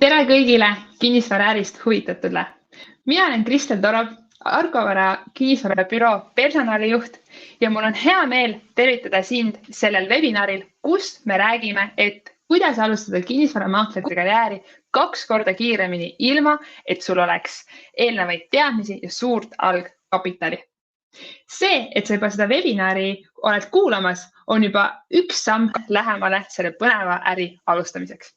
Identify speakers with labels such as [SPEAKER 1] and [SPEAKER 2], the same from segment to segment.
[SPEAKER 1] Tere kõigile kinnisvaraärist huvitatule. Mina olen Kristel Torov, Argovara kinnisvarabüroo personalijuht ja mul on hea meel tervitada sind sellel webinaril, kus me räägime, et kuidas alustada kinnisvaramaakleri karjääri 2 korda kiiremini ilma, et sul oleks eelnevaid teadmisi ja suurt algkapitali. See, et sa juba seda webinari oled kuulamas, on juba üks samm lähemale selle põneva äri alustamiseks.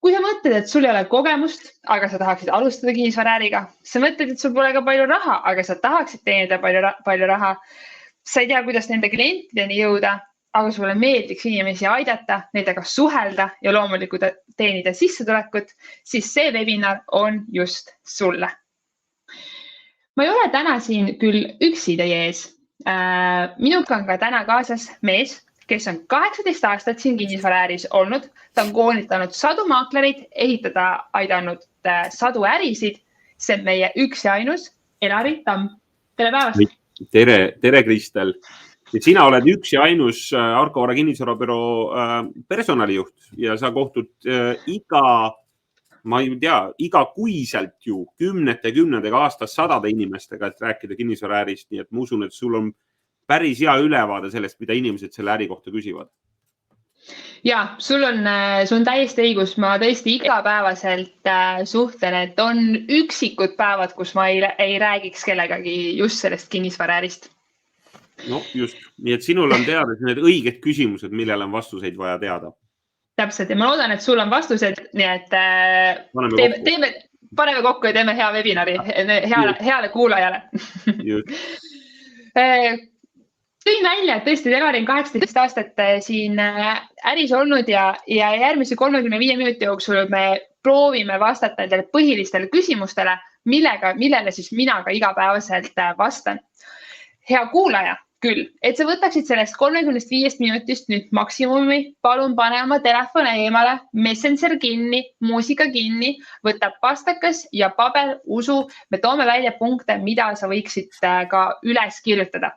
[SPEAKER 1] Kui sa mõtled, et sul ei ole kogemust, aga sa tahaksid alustada kinnisvaraäriga, sa mõtled, et sul pole ka palju raha, aga sa tahaksid teenida palju raha, sa ei tea, kuidas nende klientideni jõuda, aga sulle meeldiks inimesi aidata, nendega suhelda ja loomulikult teenida sissetulekut, siis see webinar on just sulle. Ma ei ole täna siin küll üksi teie ees. Minuga on ka täna kaasas mees, kes on 18 aastat siin kinnisvaraääris olnud. Ta on koolitanud sadu maaklerid, ehitada aidanud sadu ärisid. See on meie üks ja ainus Elari Tamm. Tere päevast!
[SPEAKER 2] Tere Kristel! Ja sina oled üks ja ainus Argovara kinnisvarabüroo personalijuht ja sa kohtud iga kuiselt ju kümnetega aastas sadade inimestega, et rääkida kinnisvaraäärist. Nii et ma usun, et sul on päris hea ülevaade sellest, mida inimesed selle äri kohta küsivad.
[SPEAKER 1] Ja, sul on täiesti õigus. Ma tõesti igapäevaselt suhtlen, et on üksikud päevad, kus ma ei räägiks kellegagi just sellest kinnisvaraärist.
[SPEAKER 2] No just. Nii et sinul on teada need õiged küsimused, millele on vastuseid vaja teada.
[SPEAKER 1] Täpselt. Ja ma loodan, et sul on vastused. Nii et paneme kokku ja teeme hea webinari heale kuulajale.
[SPEAKER 2] Just.
[SPEAKER 1] Tõin välja, et tõesti Elari on 18 aastat siin äris olnud ja järgmise 35 minuti jooksul me proovime vastata nendele põhilistele küsimustele, millele siis mina ka igapäevaselt vastan. Hea kuulaja küll, et sa võtaksid sellest 35 minutist nüüd maksimumi, palun pane oma telefon eemale, Messenger kinni, muusika kinni, võta pastakas ja paber, usu, me toome välja punkte, mida sa võiksid ka üles kirjutada.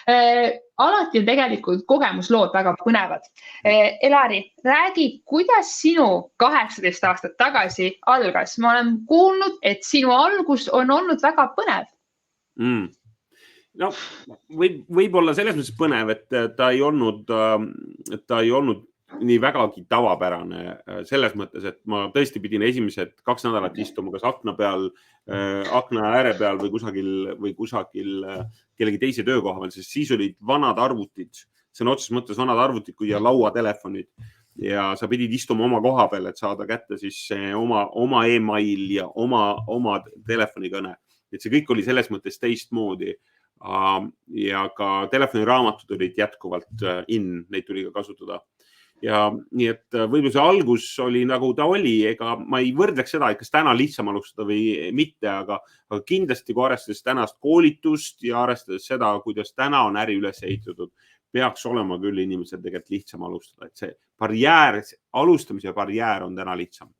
[SPEAKER 1] Alati on tegelikult kogemuslood väga põnevad. Elari, räägi, kuidas sinu 18 aastat tagasi algas? Ma olen kuulnud, et sinu algus on olnud väga põnev.
[SPEAKER 2] No, võib-olla selles mõttes põnev, et ta ei olnud nii vägagi tavapärane selles mõttes, et ma tõesti pidin esimesed 2 nädalat istuma kas akna peal, akna ääre peal või kusagil kellegi teise töökoha peal, sest siis olid vanad arvutid, sõna otseses mõttes vanad arvutid ja lauatelefonid ja sa pidid istuma oma koha peal, et saada kätte siis oma e-mail ja oma telefonikõne. Et see kõik oli selles mõttes teistmoodi ja ka telefoniraamatud olid jätkuvalt neid tuli ka kasutada. Ja nii et võib-olla see algus oli nagu ta oli, ega ma ei võrdleks seda, et kas täna lihtsam alustada või mitte, aga kindlasti kui arvestades tänast koolitust ja arvestades seda, kuidas täna on äri üles ehitatud, peaks olema küll inimesel tegelikult lihtsam alustada. Et see alustamise barjäär on täna lihtsam.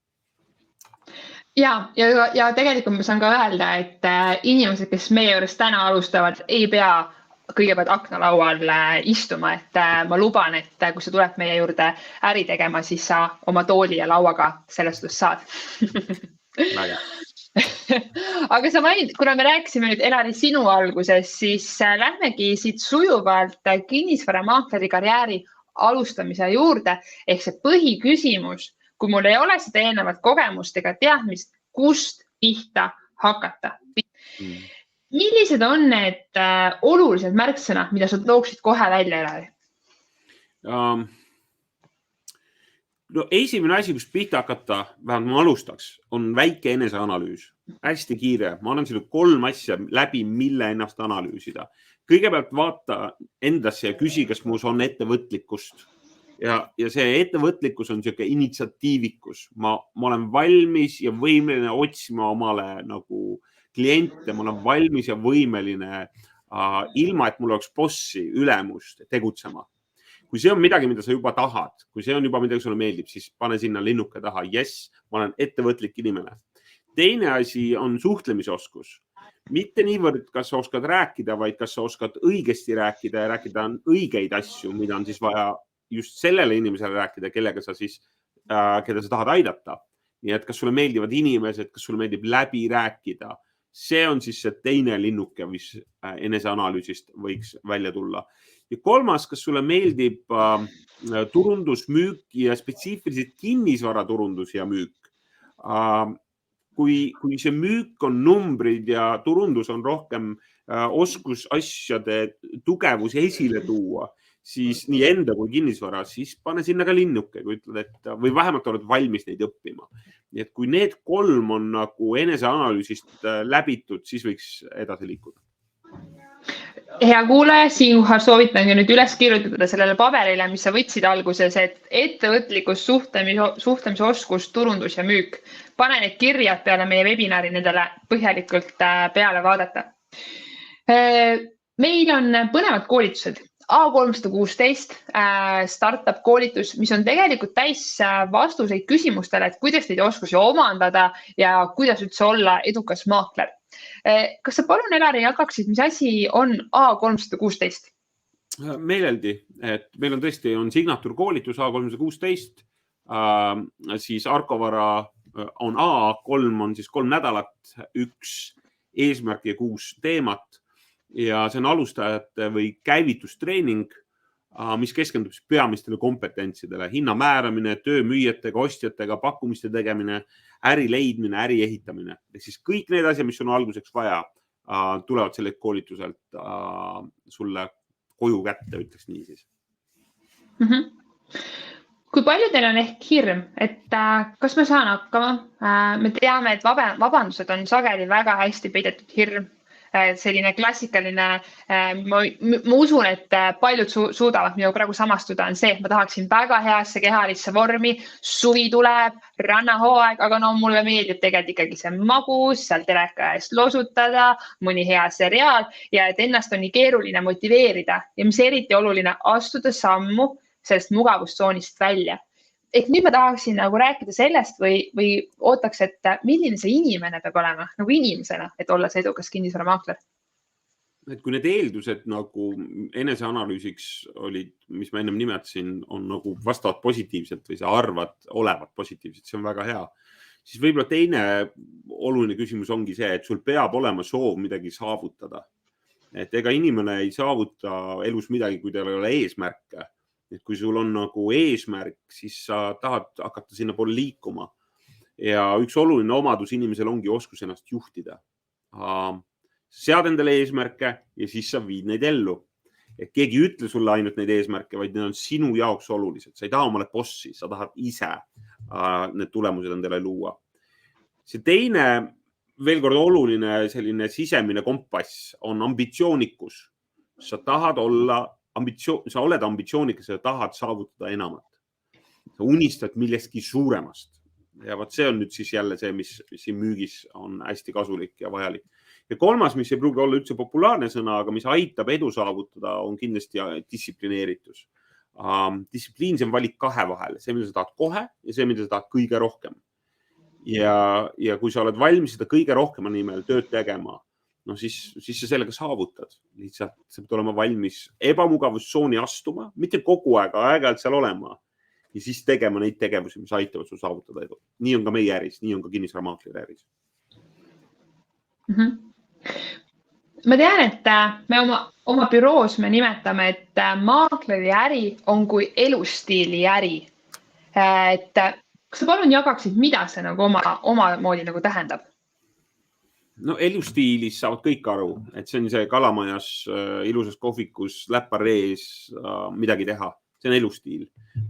[SPEAKER 1] Ja tegelikult ma saan ka öelda, et inimesed, kes meie juures täna alustavad, ei pea kõigepealt aknalaual istuma, et ma luban, et kui sa tuled meie juurde äri tegema, siis sa oma tooli ja lauaga sellest saad. Aga sa mainid, kuna me rääkisime nüüd Elari sinu alguses, siis lähmegi siit sujuvalt kinnisvaramaakleri karjääri alustamise juurde. Ehk see põhiküsimus, kui mul ei ole seda eelnevat kogemust ega teadmist, kust pihta hakata. Millised on need olulised märksõnad, mida sa tooksid kohe välja, Elari?
[SPEAKER 2] No, esimene asi, kus pihta hakata, vähemalt ma alustaks, on väike eneseanalüüs. Hästi kiire. Ma olen siin 3 asja läbi, mille ennast analüüsida. Kõigepealt vaata endasse ja küsi, kas muus on ettevõtlikkust. Ja see ettevõtlikkus on selline initsiatiivikus. Ma olen valmis ja võimeline otsima omale nagu kliente, ma olen valmis ja võimeline ilma, et mul oleks bossi, ülemust tegutsema. Kui see on midagi, mida sa juba tahad, kui see on juba midagi sulle meeldib, siis pane sinna linnuke taha. Yes, ma olen ettevõtlik inimene. Teine asi on suhtlemisoskus. Mitte niivõrd, kas sa oskad rääkida, vaid kas sa oskad õigesti rääkida ja rääkida õigeid asju, mida on siis vaja just sellele inimesele rääkida, keda sa tahad aidata. nii et kas sulle meeldivad inimesed, kas sulle meeldib läbi rääkida, see on siis see teine linnuke, mis eneseanalüüsist võiks välja tulla. Ja kolmas, kas sulle meeldib turundus, müük ja spetsiifiliselt kinnisvaraturundus ja müük. Kui see müük on numbrid ja turundus on rohkem oskus asjade tugevus esile tuua, siis nii enda kui kinnisvara, siis pane sinna ka linnuke, kui ütled, et või vähemalt oled valmis neid õppima. Nii et kui need 3 on nagu eneseanalüüsist läbitud, siis võiks edasi liikuda.
[SPEAKER 1] Hea kuulaja, siinkohal soovitangi nüüd üles kirjutada sellele paberile, mis sa võtsid alguses, et ettevõtlikkus, suhtlemise oskus, turundus ja müük. Pane need kirjad peale meie webinari nendele põhjalikult peale vaadata. Meil on põnevad koolitused. A316 startup koolitus, mis on tegelikult täis vastuseid küsimustele, et kuidas neid oskusi omandada ja kuidas üldse olla edukas maakler. Kas sa palun, Elari, jagaksid, mis asi on A316?
[SPEAKER 2] Meeleldi, et meil on tõesti signatuur koolitus A316, siis Arkovara on A3 on siis 3 nädalat, 1 eesmärk ja 6 teemat. Ja see on alustajate või käivitustreening, mis keskendub peamistele kompetentsidele, hinna määramine, töö müüjatega, ostjatega, pakkumiste tegemine, äri leidmine, äri ehitamine. Ehk siis kõik need asjad, mis on alguseks vaja, tulevad sellelt koolituselt sulle koju kätte, ütleks nii siis.
[SPEAKER 1] Kui palju teil on ehk hirm, et kas ma saan hakkama? Me teame, et vabandused on sageli väga hästi peidetud hirm. Selline klassikaline, ma usun, et paljud suudavad minuga praegu samastuda, on see, et ma tahaksin väga heasse kehalisse vormi, suvi tuleb, rannahooaeg, aga no mulle meeldib tegelikult ikkagi see magus, seal teleka eest losutada, mõni hea seriaal ja et ennast on nii keeruline motiveerida ja mis eriti oluline, astuda sammu sellest mugavustsoonist välja. Ehk nüüd ma tahaksin nagu rääkida sellest või ootaks, et milline see inimene peab olema nagu inimesena, et olla see edukas kinnisvaramaakler?
[SPEAKER 2] Et kui need eeldused nagu eneseanalüüsiks olid, mis ma ennem nimetasin, on nagu vastavad positiivselt või sa arvad olevat positiivselt, see on väga hea. Siis võib-olla teine oluline küsimus ongi see, et sul peab olema soov midagi saavutada. Et ega inimene ei saavuta elus midagi, kui teil ei ole eesmärke. Et kui sul on nagu eesmärk, siis sa tahad hakata sinna poole liikuma. Ja üks oluline omadus inimesel ongi oskus ennast juhtida. Sead endale eesmärke ja siis sa viid neid ellu. Et keegi ei ütle sulle ainult neid eesmärke, vaid need on sinu jaoks olulised. Sa ei taha omale bossi, sa tahad ise need tulemused endale luua. See teine, veel kord oluline selline sisemine kompass on ambitsioonikus. Sa tahad olla sa oled ambitsioonikas ja tahad saavutada enamat. Sa unistad millestki suuremast. Ja vaat see on nüüd siis jälle see, mis siin müügis on hästi kasulik ja vajalik. Ja kolmas, mis ei pruugi olla üldse populaarne sõna, aga mis aitab edu saavutada, on kindlasti distsiplineeritus. Distsipliin, see on valik 2 vahel. See, mida sa tahad kohe ja see, mida sa tahad kõige rohkem. Ja kui sa oled valmis seda kõige rohkema nimel tööd tegema, no siis sa sellega saavutad. Lihtsalt sa pead olema valmis ebamugavustsooni astuma, mitte kogu aeg, aeg-ajalt seal olema ja siis tegema neid tegevusi, mis aitavad sul saavutada edu. Nii on ka meie äris, nii on ka kinnisvaramaakleri äris.
[SPEAKER 1] Ma tean, et me oma büroos me nimetame, et maakleri äri on kui elustiili äri. Et kas sa palun jagaksid, mida see nagu oma moodi nagu tähendab?
[SPEAKER 2] No elustiilis saavad kõik aru, et see on see kalamajas, ilusas kohvikus, läppar ees, midagi teha. See on elustiil.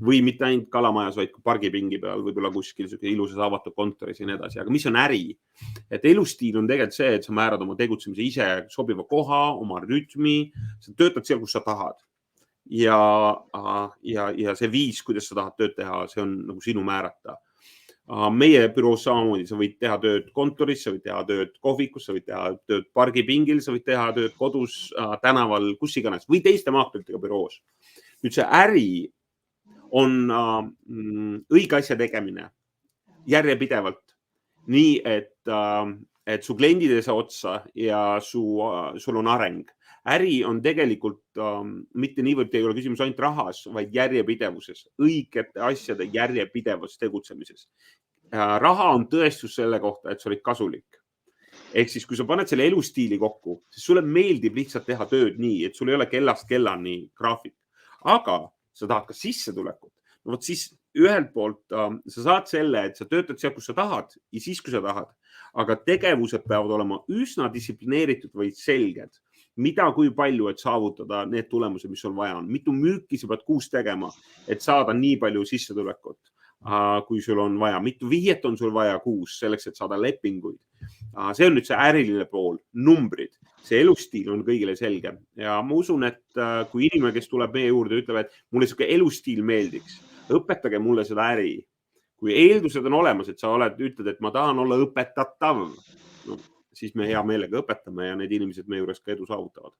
[SPEAKER 2] Või mitte ainult kalamajas, vaid pargipingi peal, võib-olla kuskil ilusas avatud kontoris ja nii edasi. Aga mis on äri? Et elustiil on tegelikult see, et sa määrad oma tegutsemise ise sobiva koha, oma rütmi, sa töötad seal, kus sa tahad. Ja see viis, kuidas sa tahad tööd teha, see on nagu sinu määrata. Meie büroos samamoodi, sa võid teha tööd kontoris, sa võid teha tööd kohvikus, sa võid teha tööd pargipingil, sa võid teha tööd kodus, tänaval, kus iganes või teiste maakleritega büroos. Nüüd see äri on õige asja tegemine järjepidevalt, nii et su kliendid ei saa otsa ja sul on areng. Äri on tegelikult mitte niivõrd ei ole küsimus ainult rahas, vaid järjepidevuses, õigete asjade järjepidevas tegutsemises. raha on tõestus selle kohta, et sa olid kasulik. Ehk siis, kui sa paned selle elustiili kokku, siis sulle meeldib lihtsalt teha tööd nii, et sul ei ole kellast kellani graafik. Aga sa tahad ka sissetulekut. No vot siis ühelt poolt sa saad selle, et sa töötad seal, kus sa tahad ja siis, kui sa tahad. Aga tegevused peavad olema üsna distsiplineeritud või selged. Mida, kui palju, et saavutada need tulemused, mis sul vaja on. Mitu müüki sa pead kuus tegema, et saada nii palju sissetulekut, kui sul on vaja. Mitu viiet on sul vaja kuus selleks, et saada lepinguid. See on nüüd see äriline pool, numbrid. See elustiil on kõigile selge. Ja ma usun, et kui inimene, kes tuleb meie juurde, ütleb, et mulle selline elustiil meeldiks, õpetage mulle seda äri. Kui eeldused on olemas, et sa ütled, et ma tahan olla õpetatav, no, siis me hea meelega õpetame ja need inimesed meie juures ka edu saavutavad.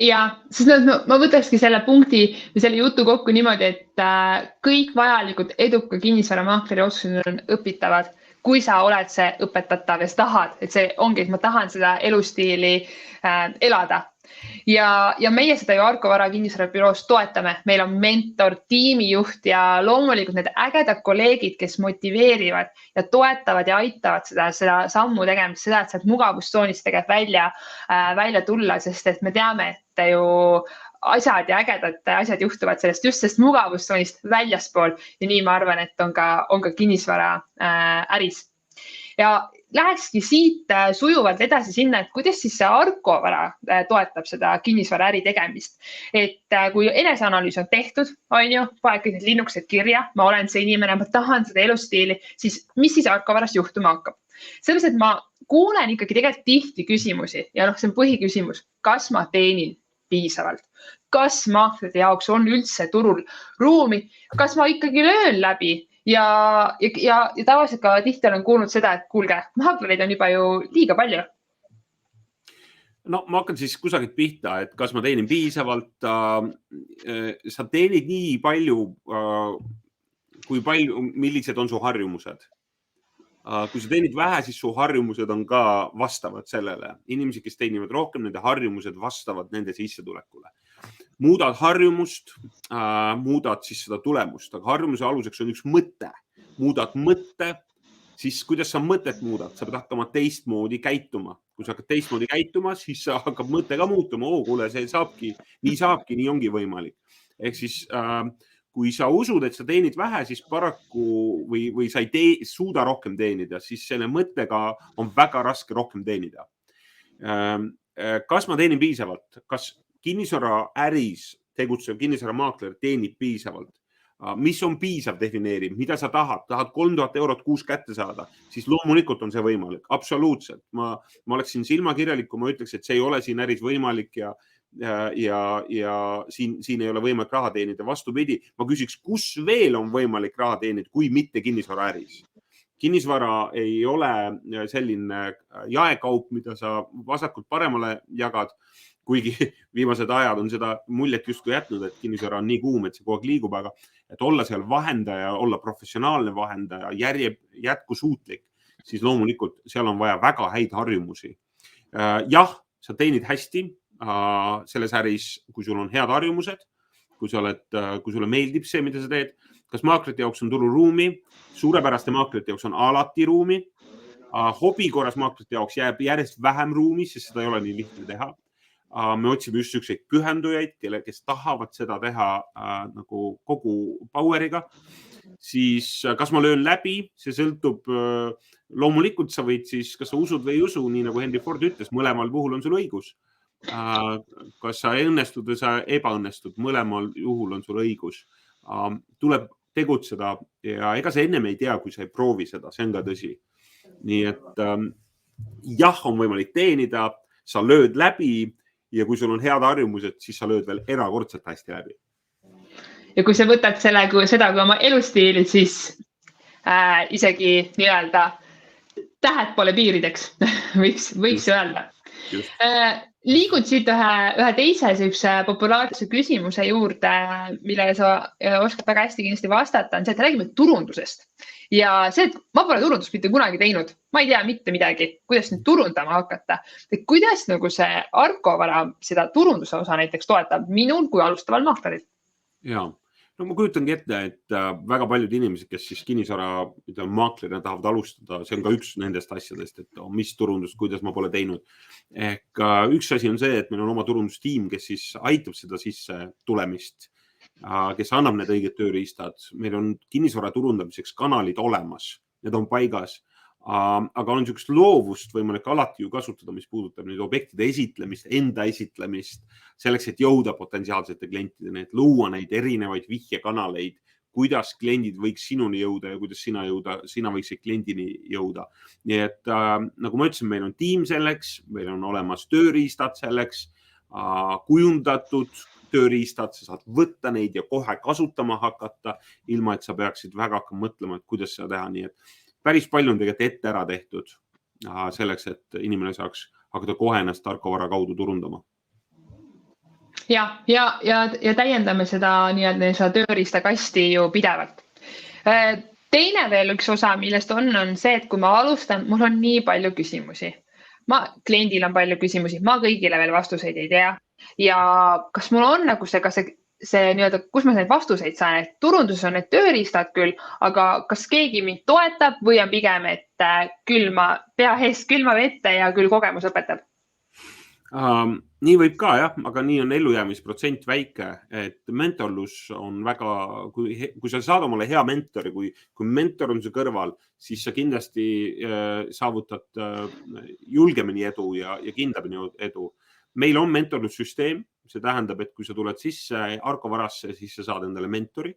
[SPEAKER 1] Ja, sest ma võtakski selle punkti või selle jutu kokku niimoodi, et kõik vajalikud eduka kinnisvaramaakleri oskused on õpitavad, kui sa oled see õpetatav ja sa tahad, et see ongi, et ma tahan seda elustiili elada. Ja meie seda ju Arko Vara kinnisvarabüroos toetame. Meil on mentor, tiimijuht ja loomulikult need ägedad kolleegid, kes motiveerivad ja toetavad ja aitavad seda sammu tegemist, seda, et sealt mugavustsoonist välja tulla, sest et me teame, et ju asjad ja ägedad asjad juhtuvad sellest mugavustsoonist väljaspool ja nii ma arvan, et on ka kinnisvara äris. Ja lähekski siit sujuvalt edasi sinna, et kuidas siis see Arko Vara toetab seda kinnisvara äri tegemist. Et kui eneseanalüüs on tehtud, on ju, paeg kõik need linnukesed kirja, ma olen see inimene, ma tahan seda elustiili, siis mis siis Arko Varas juhtuma hakkab? Selles, et ma kuulen ikkagi tegelikult tihti küsimusi ja see on põhiküsimus, kas ma teenin piisavalt? Kas maaklerite jaoks on üldse turul ruumi? Kas ma ikkagi löön läbi? Ja tavaliselt ka tihti olen kuulnud seda, et kuulge, maaklereid on juba ju liiga palju.
[SPEAKER 2] No ma hakkan siis kusagilt pihta, et kas ma teenin piisavalt, sa teenid nii palju, millised on su harjumused. Kui sa teenid vähe, siis su harjumused on ka vastavad sellele. Inimesed, kes teenivad rohkem, nende harjumused vastavad nende sissetulekule. Muudad harjumust, muudad siis seda tulemust, aga harjumuse aluseks on üks mõte. Muudad mõtte, siis kuidas sa mõtet muudad? Sa pead hakkama teistmoodi käituma. Kui sa hakkad teistmoodi käituma, siis sa hakkab mõte ka muutuma. Kuule, see saabki, nii ongi võimalik. Ehk siis, kui sa usud, et sa teenid vähe, siis paraku või sa ei suuda rohkem teenida, siis selle mõttega on väga raske rohkem teenida. Kas ma teenin piisavalt? Kas kinnisvara äris tegutsev kinnisvaramaakler teenib piisavalt? Mis on piisav defineerib? Mida sa tahad? Tahad 3000 eurot kuus kätte saada? Siis loomulikult on see võimalik. Absoluutselt. Ma oleksin silmakirjalik, kui ma ütleks, et see ei ole siin äris võimalik ja siin ei ole võimalik raha teenida. Vastupidi, ma küsiks, kus veel on võimalik raha teenida, kui mitte kinnisvara äris? Kinnisvara ei ole selline jaekaup, mida sa vasakult paremale jagad, kuigi viimased ajad on seda muljet justkui jätnud, et kinnisvara on nii kuum, et see kogu aeg liigub, aga et olla seal vahendaja, olla professionaalne vahendaja, jätkusuutlik, siis loomulikult seal on vaja väga häid harjumusi. Jah, sa teenid hästi selles äris, kui sul on head harjumused, kui sulle meeldib see, mida sa teed. Kas maaklerite jaoks on tururuumi? Suurepäraste maaklerite jaoks on alati ruumi. Hobi korras maaklerite jaoks jääb järjest vähem ruumi, sest seda ei ole nii lihtne teha. Me otsime just selliseid pühendujaid, kes tahavad seda teha nagu kogu power'iga. Siis kas ma löön läbi? See sõltub, loomulikult sa võid siis, kas sa usud või ei usu, nii nagu Henry Ford ütles, mõlemal puhul on sul õigus. Kas sa õnnestud või sa ebaõnnestud, mõlemal juhul on sul õigus. Tuleb tegutseda ja ega sa ennem ei tea, kui sa ei proovi seda, see on ka tõsi. Nii et jah, on võimalik teenida, sa lööd läbi ja kui sul on head harjumused, siis sa lööd veel erakordselt hästi läbi.
[SPEAKER 1] Ja kui sa võtad seda kui oma elustiili, siis isegi nii-öelda tähed pole piirideks, võiks öelda. Liigud siit ühe teise populaarsuse küsimuse juurde, millele sa oskad väga hästi kindlasti vastata, on see, et räägime turundusest. Ja see, et ma pole turundust mitte kunagi teinud, ma ei tea mitte midagi, kuidas nüüd turundama hakata. Kuidas nagu see Arko Vara seda turunduse osa näiteks toetab minul kui alustaval maakleril?
[SPEAKER 2] Jaa, No ma kujutangi ette, et väga paljud inimesed, kes siis kinnisvara maaklerina tahavad alustada, see on ka üks nendest asjadest, et mis turundust, kuidas ma pole teinud. Ehk üks asi on see, et meil on oma turundustiim, kes siis aitab seda sisse tulemist, kes annab need õiged tööriistad. Meil on kinnisvara turundamiseks kanalid olemas, need on paigas. Aga on niisugust loovust võimalik alati ju kasutada, mis puudutab nüüd objektide esitlemist, enda esitlemist, selleks, et jõuda potentsiaalsete klientideni, et luua neid erinevaid vihjekanaleid, kuidas kliendid võiks sinuni jõuda ja kuidas sina võiksid kliendini jõuda. Nii et nagu ma ütlesin, meil on tiim selleks, meil on olemas tööriistad selleks, kujundatud tööriistad, sa saad võtta neid ja kohe kasutama hakata, ilma et sa peaksid väga hakkama mõtlema, et kuidas seda teha. Nii et päris palju on tegelikult ette ära tehtud selleks, et inimene saaks hakata kohe ennast tarkvara kaudu turundama.
[SPEAKER 1] Ja täiendame seda tööriistakasti ju pidevalt. Teine veel üks osa, millest on see, et kui ma alustan, mul on nii palju küsimusi. Kliendil on palju küsimusi, ma kõigile veel vastuseid ei tea. Ja kas mul on nagu see kus ma neid vastuseid saan, et turunduses on need tööriistad küll, aga kas keegi mind toetab või on pigem, et pea ees külma vette ja küll kogemus õpetab?
[SPEAKER 2] Nii võib ka, jah, aga nii on ellujäämisprotsent väike, et mentorlus on väga, kui sa saad omale hea mentori, kui mentor on su kõrval, siis sa kindlasti saavutad julgemini edu ja kindlamini edu. Meil on mentorlussüsteem, see tähendab, et kui sa tuled sisse Arkovarasse, siis sa saad endale mentori.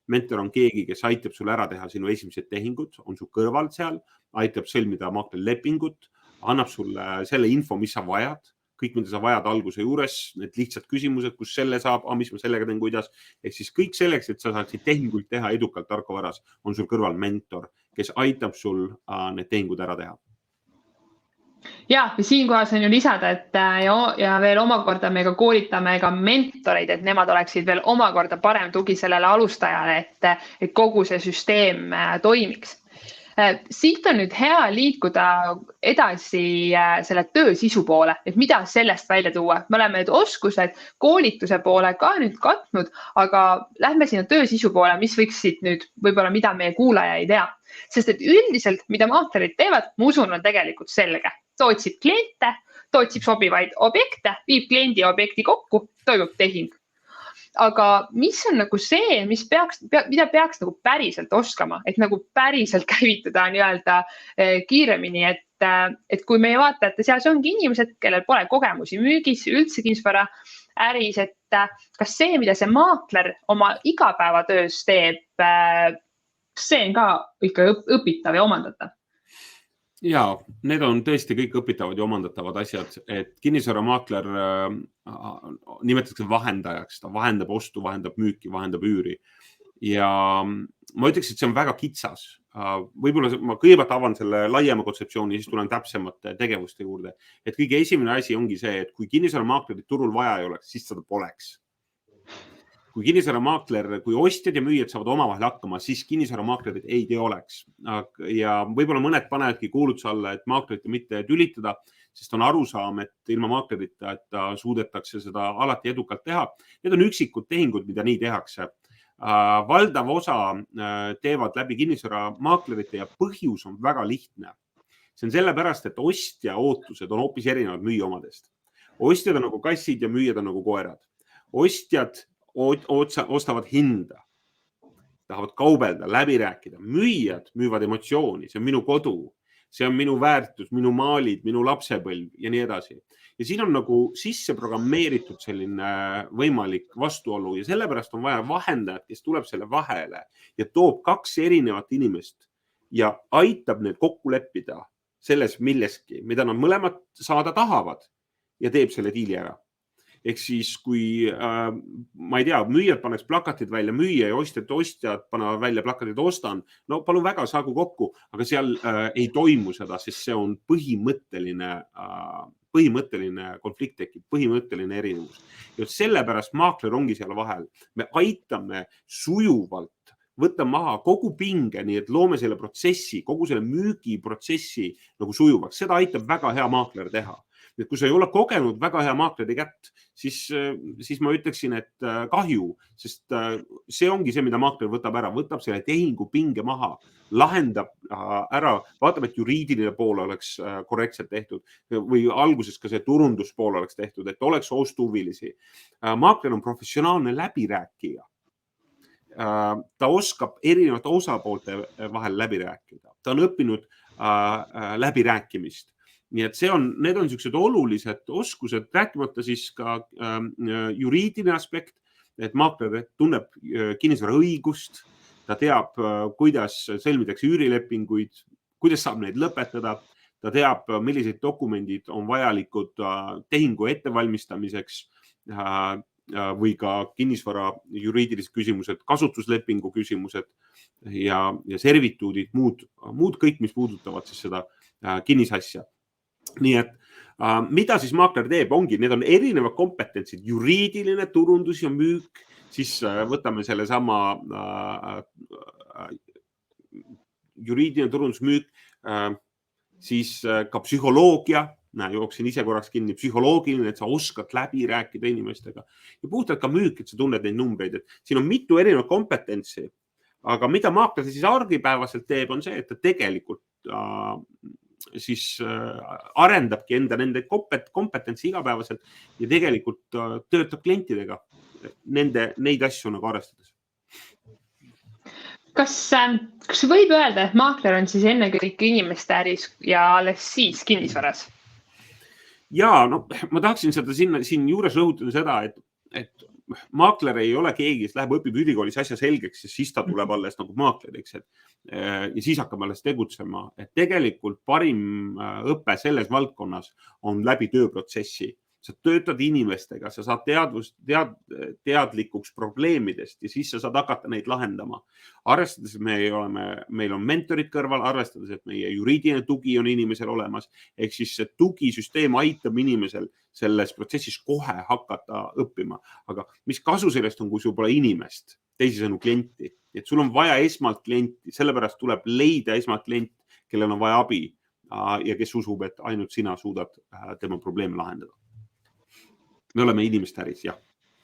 [SPEAKER 2] Mentor on keegi, kes aitab sul ära teha sinu esimesed tehingud, on su kõrval seal, aitab sõlmida maaklerlepingut, annab sulle selle info, mis sa vajad, kõik, mida sa vajad alguse juures, need lihtsad küsimused, kus selle saab, mis ma sellega teen, kuidas. Ehk siis kõik selleks, et sa saaksid tehinguid teha edukalt Arkovaras, on sul kõrval mentor, kes aitab sul need tehingud ära teha.
[SPEAKER 1] Ja siinkohas on ju lisada, et ja veel omakorda me ka koolitame ka mentoreid, et nemad oleksid veel omakorda parem tugi sellele alustajale, et kogu see süsteem toimiks. Siit on nüüd hea liikuda edasi selle töö sisu poole, et mida sellest välja tuua. Me oleme nüüd oskused koolituse poole ka nüüd katnud, aga lähme sinna töö sisu poole, mis võiksid nüüd võib-olla mida meie kuulaja ei tea. Sest et üldiselt, mida maaklerid teevad, ma usun, on tegelikult selge. Ta otsib kliente, ta otsib sobivaid objekte, viib kliendi ja objekti kokku, toimub tehing. Aga mis on nagu see, mida peaks nagu päriselt oskama, et nagu päriselt käivituda kiiremini, et kui meie vaatajate seas ongi inimesed, kellel pole kogemusi müügis, üldse kinnisvara äris, et kas see, mida see maakler oma igapäevatöös teeb, see on ka ikka õpitav ja omandatav?
[SPEAKER 2] Ja, need on tõesti kõik õpitavad ja omandatavad asjad, et kinnisvaramaakler nimetatakse vahendajaks, ta vahendab ostu, vahendab müüki, vahendab üüri. Ja ma ütleks, et see on väga kitsas. Võib-olla ma kõigepealt avan selle laiema kontseptsiooni, siis tulen täpsemate tegevuste juurde. Et kõige esimene asi ongi see, et kui kinnisvaramaaklerit turul vaja ei oleks, siis seda poleks. Kui kinnisvaramaakler, kui ostjad ja müüjad saavad omavahel hakkama, siis kinnisvaramaaklerit ei oleks. Ja võib-olla mõned panevadki kuulutuse alla, et maaklerit mitte tülitada, sest on arusaam, et ilma maaklerita, et suudetakse seda alati edukalt teha. Need on üksikud tehingud, mida nii tehakse. Valdav osa teevad läbi kinnisvaramaaklerite ja põhjus on väga lihtne. See on sellepärast, et ostja ootused on hoopis erinevad müüja omadest. Ostjad on nagu kassid ja müüjad on nagu koerad. Ostjad ostavad hinda, tahavad kaubelda, läbi rääkida. Müüjad müüvad emotsiooni, see on minu kodu, see on minu väärtus, minu maalid, minu lapsepõlv ja nii edasi. Ja siin on nagu sisse programmeeritud selline võimalik vastuolu ja sellepärast on vaja vahendajat, kes tuleb selle vahele ja toob kaks erinevat inimest ja aitab need kokku leppida selles milleski, mida nad mõlemad saada tahavad ja teeb selle diili ära. Ehk siis, kui, ma ei tea, müüjad paneks plakatid välja, müüja ja ostjad panevad välja plakatid ostan, no palun väga, saagu kokku, aga seal ei toimu seda, sest see on põhimõtteline konflikt tekib, põhimõtteline erinevus. Ja sellepärast maakler ongi seal vahel. Me aitame sujuvalt võtta maha kogu pinge, nii et loome selle protsessi, kogu selle müügiprotsessi nagu sujuvaks. Seda aitab väga hea maakler teha. Et kui sa ei ole kogenud väga hea maakleri kätt, siis ma ütleksin, et kahju, sest see ongi see, mida maakler võtab ära, võtab selle tehingu pinge maha, lahendab ära, vaatab, et juriidiline pool oleks korrektselt tehtud või alguses ka see turunduspool oleks tehtud, et oleks ostuhuvilisi. Maakler on professionaalne läbirääkija. Ta oskab erinevate osapoolte vahel läbi rääkida. Ta on õppinud läbirääkimist. Nii et need on sellised olulised oskused, rääkimata siis ka juriidiline aspekt, et maakler tunneb kinnisvara õigust, ta teab, kuidas sõlmitakse üürilepinguid, kuidas saab neid lõpetada, ta teab, millised dokumendid on vajalikud tehingu ettevalmistamiseks või ka kinnisvara juriidilised küsimused, kasutuslepingu küsimused ja servituudid, muud kõik, mis puudutavad siis seda kinnisasja. Nii et mida siis maakler teeb, ongi, need on erinevad kompetentsid, juriidiline, turundus ja müük, siis võtame selle sama juriidiline turundus, müük, siis ka psühholoogia, jooksin ise korraks kinni, psühholoogiline, et sa oskad läbi rääkida inimestega ja puhtalt ka müük, et sa tunned neid numbreid, et siin on mitu erinevat kompetentsi, aga mida maakler siis argipäevaselt teeb, on see, et ta tegelikult siis arendabki nende kompetentsi igapäevaselt ja tegelikult töötab klientidega neid asju nagu arvestades.
[SPEAKER 1] Kas võib öelda, et maakler on siis ennekõike inimeste äris ja alles siis kinnisvaras?
[SPEAKER 2] Ja, no ma tahaksin seda siin juures rõhutada seda, et maakler ei ole keegi, kes läheb õpib ülikoolis asja selgeks ja siis ta tuleb alles nagu maakleriks ja siis hakkab alles tegutsema. Et tegelikult parim õpe selles valdkonnas on läbi tööprotsessi. Sa töötad inimestega, sa saad teadlikuks probleemidest ja siis sa saad hakata neid lahendama. Arvestades, et meil on mentorid kõrval, arvestades, et meie juriidiline tugi on inimesel olemas, ehk siis see tugisüsteem aitab inimesel selles protsessis kohe hakata õppima. Aga mis kasu sellest on, kui sul pole inimest, teisisõnu klienti? Et sul on vaja esmalt klienti, sellepärast tuleb leida esmalt klient, kellel on vaja abi ja kes usub, et ainult sina suudad tema probleeme lahendada. Me oleme inimeste äris, jah.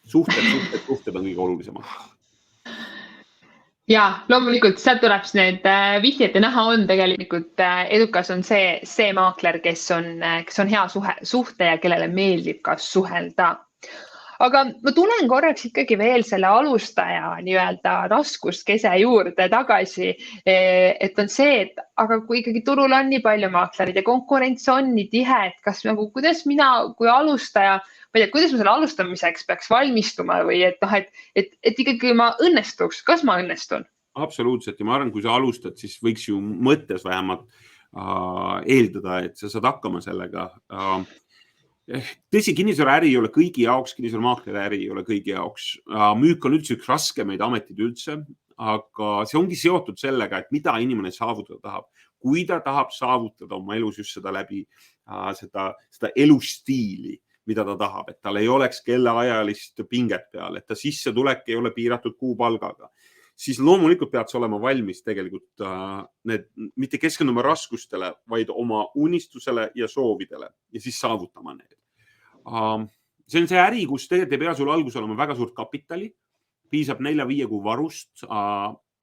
[SPEAKER 2] Suhted on kõige olulisemad.
[SPEAKER 1] Ja, loomulikult sealt tuleb need vihjed ja näha on tegelikult edukas on see maakler, kes on hea suhte ja kellele meeldib ka suhelda. Aga ma tulen korraks ikkagi veel selle alustaja nii-öelda raskuskese juurde tagasi, et on see, et aga kui ikkagi turul on nii palju maaklerid ja konkurents on nii tihe, et kas nagu, kuidas mina kui alustaja, kuidas ma selle alustamiseks peaks valmistuma või et ikkagi ma õnnestuks, kas ma õnnestun?
[SPEAKER 2] Absoluutselt ja ma arvan, kui sa alustad, siis võiks ju mõttes vähemalt eeldada, et sa saad hakkama sellega. Tõsi, kinnisvaraäri ei ole kõigi jaoks, kinnisvaramaakleri äri ei ole kõigi jaoks. Müük on üldse üks raskemaid ametid üldse, aga see ongi seotud sellega, et mida inimene saavutada tahab. Kui ta tahab saavutada oma elus just seda läbi seda elustiili, mida ta tahab, et tal ei oleks kellaajalist pinget peal, et ta sissetulek ei ole piiratud kuupalgaga, siis loomulikult pead sa olema valmis tegelikult mitte keskenduma raskustele, vaid oma unistusele ja soovidele ja siis saavutama need. See on see äri, kus tegelikult ei pea sul algus olema väga suurt kapitali, piisab 4-5 kuu varust,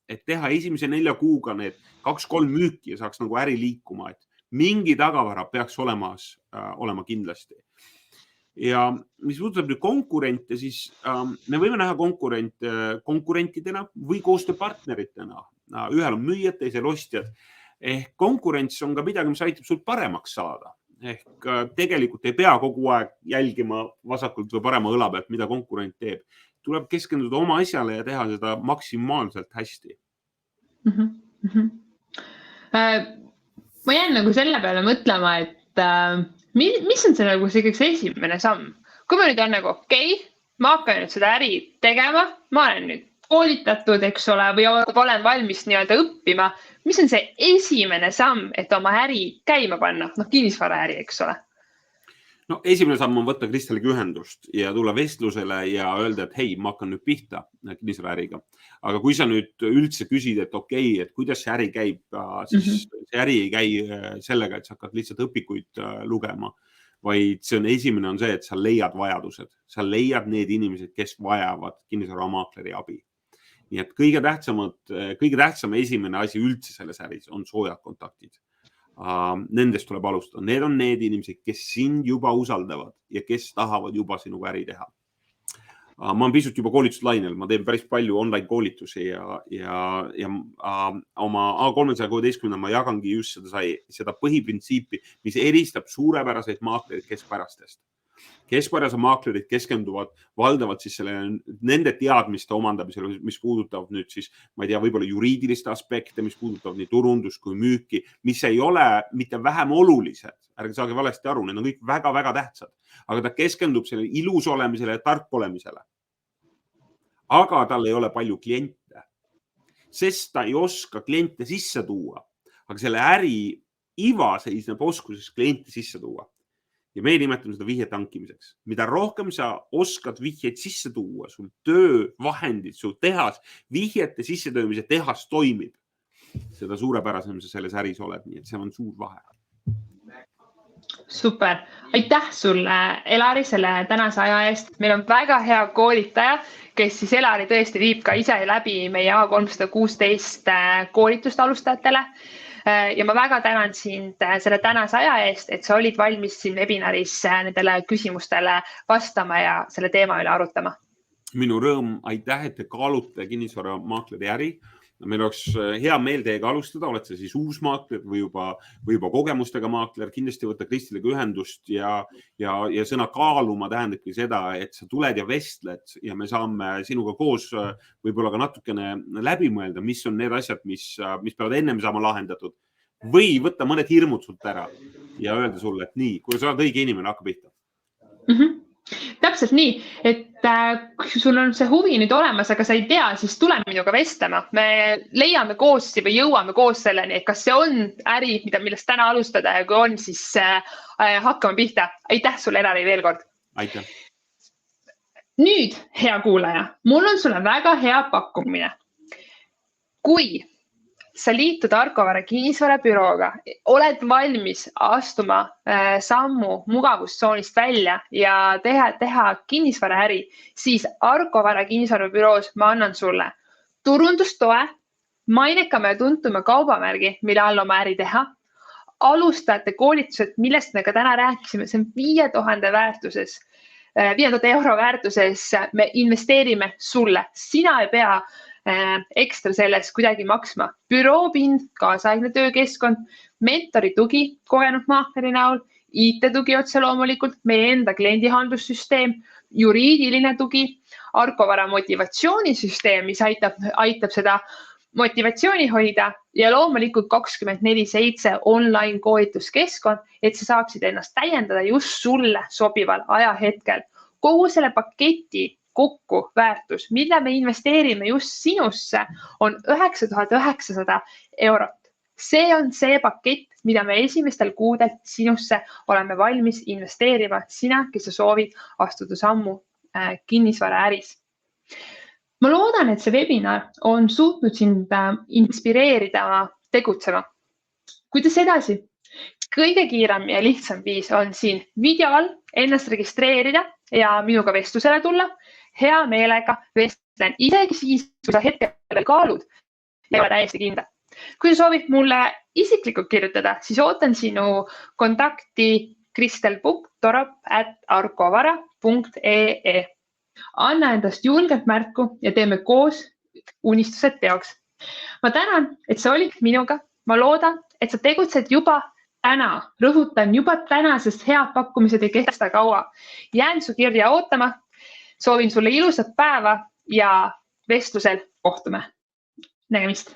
[SPEAKER 2] et teha esimese 4 kuuga need 2-3 müüki ja saaks nagu äri liikuma, et mingi tagavara peaks olema kindlasti. Ja mis puudutab nüüd konkurente, siis me võime näha konkurentidena või koostööpartneritena. Ühel on müüjad, teisel ostjad. Ehk konkurents on ka midagi, mis aitab sul paremaks saada. Ehk tegelikult ei pea kogu aeg jälgima vasakult või parema õla pealt, mida konkurent teeb. Tuleb keskenduda oma asjale ja teha seda maksimaalselt hästi.
[SPEAKER 1] Ma jään nagu selle peale mõtlema, et mis on see nagu see esimene samm? Kui ma nüüd on nagu ma hakkan nüüd seda äri tegema, ma olen nüüd koolitatud, eks ole, või olen valmis nii-öelda õppima. Mis on see esimene samm, et oma äri käima panna? Kinnisvaraäri, eks ole.
[SPEAKER 2] No, esimene samm on võtta Kristeliga ühendust ja tulla vestlusele ja öelda, et hei, ma hakkan nüüd pihta kinnisvaraäriga. Aga kui sa nüüd üldse küsid, et et kuidas see äri käib, siis see äri ei käi sellega, et sa hakkad lihtsalt õpikuid lugema vaid esimene on see, et sa leiad vajadused, sa leiad need inimesed, kes vajavad kinnisvaramaakleri abi. Nii et kõige tähtsam esimene asi üldse selles äris on soojad kontaktid. Nendest tuleb alustada. Need on need inimesed, kes sind juba usaldavad ja kes tahavad juba sinuga äri teha. Ma olen pisut juba koolituslainel, ma teen päris palju online koolitusi ja oma A316 ma jagangi just seda põhiprintsiipi, mis eristab suurepäraseid maaklerid keskpärastest. Keskpärase maaklerid keskenduvad valdavalt siis nende teadmiste omandamisele, mis puudutab nüüd siis, ma ei tea, võib-olla juriidiliste aspekte, mis puudutab nii turundus kui müüki, mis ei ole mitte vähem olulised. Ärge saage valesti aru, need on kõik väga-väga tähtsad. Aga ta keskendub selle ilus olemisele ja tark olemisele. Aga tal ei ole palju kliente, sest ta ei oska kliente sisse tuua. Aga selle äri iva seisneb oskuses kliente sisse tuua. Ja me nimetame seda vihjete hankimiseks. Mida rohkem sa oskad vihjeid sisse tuua, sul töö, vahendid, sul tehas, vihjete sissetöömise tehas toimib, seda suurepärasem sa selles äris oled, nii et see on suur vahe.
[SPEAKER 1] Super. Aitäh sulle, Elari, selle tänase aja eest. Meil on väga hea koolitaja, kes siis Elari tõesti viib ka ise läbi meie A316 koolitust alustajatele. Ja ma väga tänan sind selle tänase aja eest, et sa olid valmis siin webinaris nendele küsimustele vastama ja selle teema üle arutama.
[SPEAKER 2] Minu rõõm, aitäh, et te kaalute kinnisvaramaakleri äri. Meil oleks hea meel teiega alustada, oled sa siis uus maakler või juba kogemustega maakler. Kindlasti võtta Kristiliga ühendust ja sõna kaaluma tähendabki seda, et sa tuled ja vestled ja me saame sinuga koos võib-olla ka natukene läbi mõelda, mis on need asjad, mis peavad ennem saama lahendatud või võtta mõned hirmud sult ära ja öelda sulle, et nii, kui sa oled õige inimene, hakka pihta.
[SPEAKER 1] Täpselt nii, et kui sul on see huvi nüüd olemas, aga sa ei tea, siis tule minuga vestlema. Me leiame koos või jõuame koos selleni, et kas see on äri, millest täna alustada ja kui on, siis hakkame pihta. Aitäh sulle, Elari, veel kord.
[SPEAKER 2] Aitäh.
[SPEAKER 1] Nüüd, hea kuulaja, mul on sulle väga hea pakkumine. Kui sa liitud Arkovara kinnisvarabürooga, oled valmis astuma sammu mugavustsoonist välja ja teha kinnisvaraäri, siis Arkovara kinnisvarabüroos ma annan sulle turundustoe, mainekama ja tuntuma kaubamärgi, mille all oma äri teha, alustajate koolitused, millest me ka täna rääkisime, see on 5000 väärtuses, 5000 euro väärtuses, me investeerime sulle, sina ei pea ekstra selles kuidagi maksma. Büroopind, kaasaegne töökeskkond, mentori tugi kogenud maakleri näol, IT-tugi otse loomulikult, meie enda kliendihaldussüsteem, juriidiline tugi, Arkovara motivatsioonisüsteem, mis aitab seda motivatsiooni hoida ja loomulikult 24/7 online koolituskeskkond, et sa saaksid ennast täiendada just sulle sobival ajahetkel. Kogu selle paketi kokku väärtus, mille me investeerime just sinusse, on 9900 eurot. See on see pakett, mida me esimestel kuudel sinusse oleme valmis investeerima, sina, kes sa soovid astuda sammu kinnisvaraäris. Ma loodan, et see webinar on suutnud sind inspireerida tegutsema. Kuidas edasi? Kõige kiirem ja lihtsam viis on siin video all ennast registreerida ja minuga vestlusele tulla. Hea meelega vestlen isegi siis, kui sa hetkel kaalud ja ei ole täiesti kindla. Kui sa soovid mulle isiklikult kirjutada, siis ootan sinu kontakti kristel.torop@arkovara.ee. Anna endast julgelt märku ja teeme koos unistused teoks. Ma tänan, et sa olid minuga. Ma loodan, et sa tegutsed juba täna. Rõhutan juba täna, sest head pakkumised ei kesta kaua. Jään su kirja ootama. Soovin sulle ilusat päeva ja vestlusel kohtume. Nägemist!